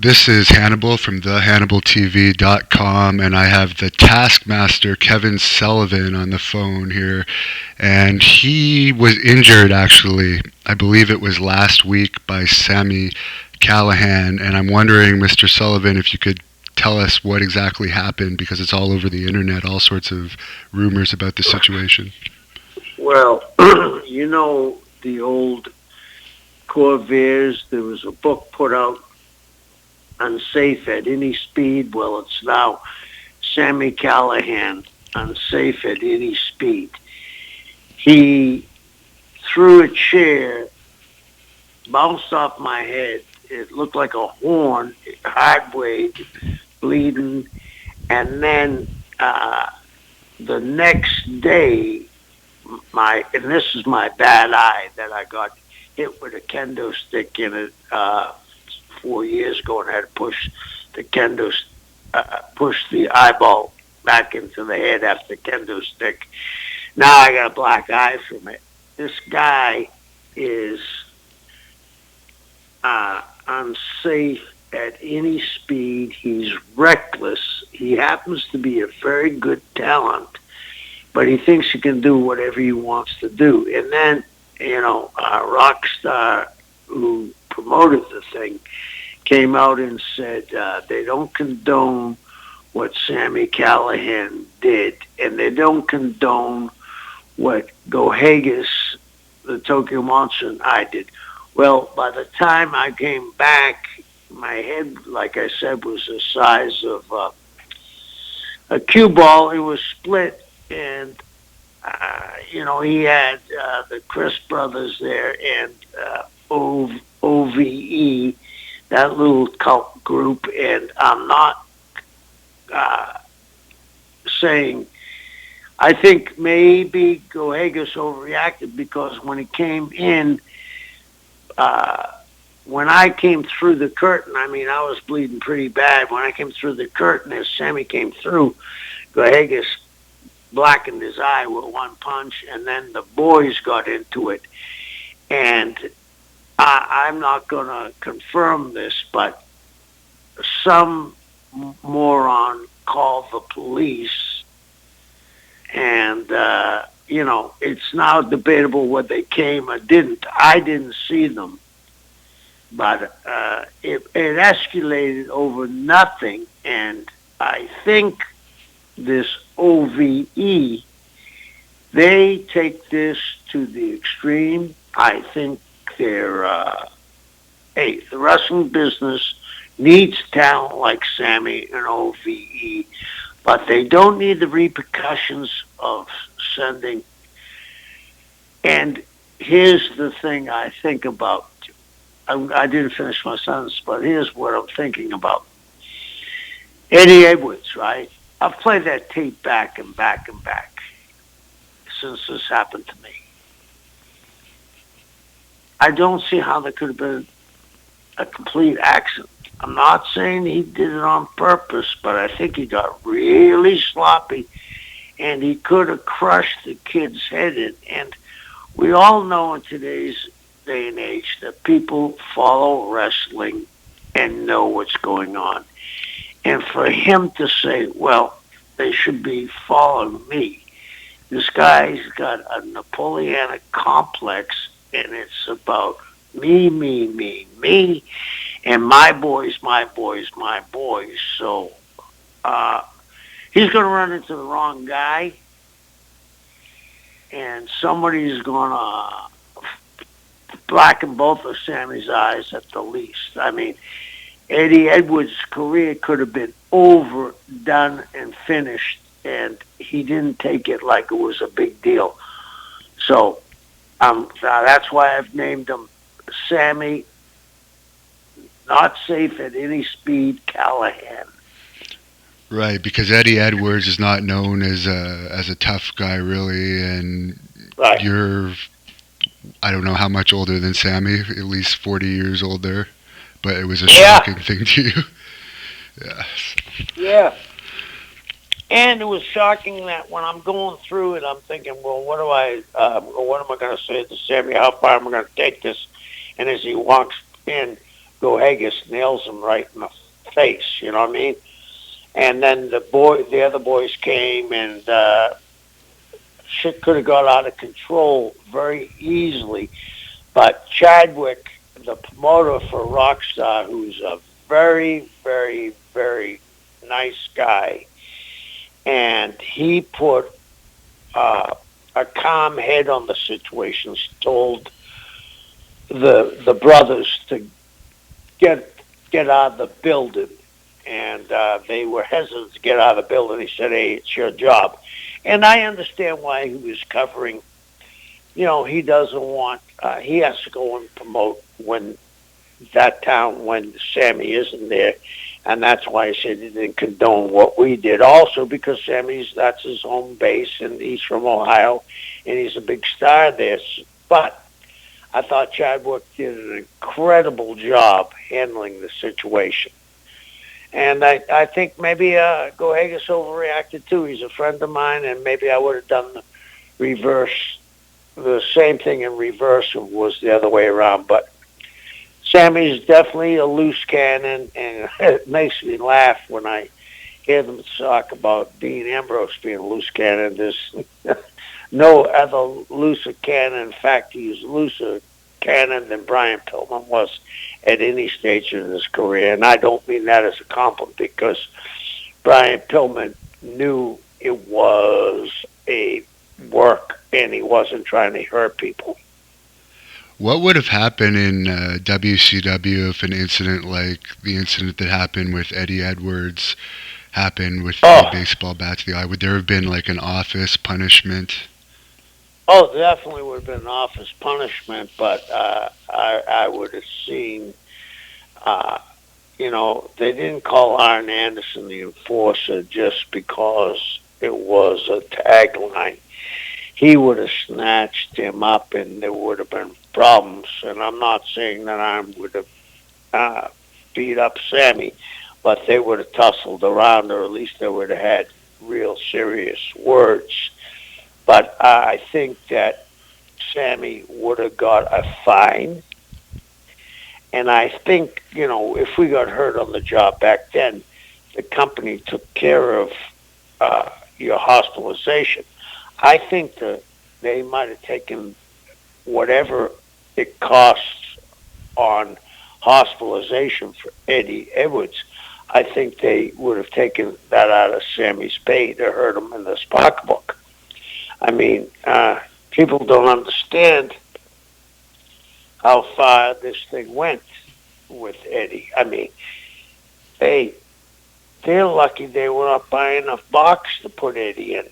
This is Hannibal from thehannibaltv.com, and I have the Taskmaster, Kevin Sullivan, on the phone here. And he was injured, actually, I believe it was last week, by Sami Callihan. And I'm wondering, Mr. Sullivan, if you could tell us what exactly happened, because it's all over the internet, all sorts of rumors about the situation. Well, you know the old Corvairs, there was a book put out, Unsafe at Any Speed. Well, it's now Sami Callihan, Unsafe at Any Speed. He threw a chair, bounced off my head. It looked like a horn, hard way, bleeding. And then the next day, and this is my bad eye that I got hit with a kendo stick in it 4 years ago, and I had to push the eyeball back into the head after the kendo stick. Now I got a black eye from it. This guy is unsafe at any speed. He's reckless. He happens to be a very good talent, but he thinks he can do whatever he wants to do. And then, a rock star who promoted the thing came out and said they don't condone what Sami Callihan did, and they don't condone what Gohagas, the Tokyo Monster, and I did. Well, by the time I came back, my head, like I said, was the size of a cue ball. It was split, and he had the Chris brothers there and OVE, that little cult group, and I'm not saying, I think maybe Gohagas overreacted, because when he came in, when I came through the curtain, I was bleeding pretty bad. When I came through the curtain, as Sami came through, Gohagas blackened his eye with one punch, and then the boys got into it. And I'm not going to confirm this, but some moron called the police, and, it's now debatable whether they came or didn't. I didn't see them, but it escalated over nothing, and I think this OVE, they take this to the extreme. I think the wrestling business needs talent like Sami and OVE, but they don't need the repercussions of sending. And here's the thing I think about. I didn't finish my sentence, but here's what I'm thinking about. Eddie Edwards, right? I've played that tape back and back and back since this happened to me. I don't see how there could have been a complete accident. I'm not saying he did it on purpose, but I think he got really sloppy, and he could have crushed the kid's head in. And we all know in today's day and age that people follow wrestling and know what's going on. And for him to say, well, they should be following me. This guy's got a Napoleonic complex, and it's about me, me, me, me, and my boys, my boys, my boys. So he's going to run into the wrong guy, and somebody's going to blacken both of Sami's eyes at the least. Eddie Edwards' career could have been over, done, and finished, and he didn't take it like it was a big deal. So that's why I've named him Sami, not safe at any speed, Callahan. Right, because Eddie Edwards is not known as a tough guy, really, and right. You're, I don't know how much older than Sami, at least 40 years older. But it was a shocking thing to you. Yeah. And it was shocking that when I'm going through it, I'm thinking, well, what am I going to say to Sami? How far am I going to take this? And as he walks in, Gohagus nails him right in the face. You know what I mean? And then the other boys came, and shit could have got out of control very easily. But Chadwick, the promoter for Rockstar, who's a very, very, very nice guy, and he put a calm head on the situation. Told the brothers to get out of the building, and they were hesitant to get out of the building. He said, "Hey, it's your job," and I understand why he was covering. You know, he doesn't want. He has to go and promote when when Sami isn't there, and that's why I said he didn't condone what we did. Also, because that's his home base, and he's from Ohio, and he's a big star there. But I thought Chadwick did an incredible job handling the situation. And I think maybe Gohagus overreacted too. He's a friend of mine, and maybe I would have done the same thing in reverse if it was the other way around. But Sami's definitely a loose cannon, and it makes me laugh when I hear them talk about Dean Ambrose being a loose cannon. There's no other looser cannon. In fact, he's looser cannon than Brian Pillman was at any stage in his career. And I don't mean that as a compliment, because Brian Pillman knew it was a work and he wasn't trying to hurt people. What would have happened in WCW if an incident like the incident that happened with Eddie Edwards happened with the Oh, baseball bat to the eye? Would there have been like an office punishment? oh, definitely would have been an office punishment, but I would have seen, uh, they didn't call Arn Anderson the enforcer just because it was a tagline. He would have snatched him up, and there would have been problems. And I'm not saying that Arn would have uh, beat up Sami, but they would have tussled around, or at least they would have had real serious words. But I think that Sami would have got a fine. And I think, if we got hurt on the job back then, the company took care of your hospitalization. I think that they might have taken whatever it costs on hospitalization for Eddie Edwards. I think they would have taken that out of Sami's pay to hurt him in this pocketbook. I mean, people don't understand how far this thing went with Eddie. I mean, hey, they're lucky they were not buying enough box to put Eddie in.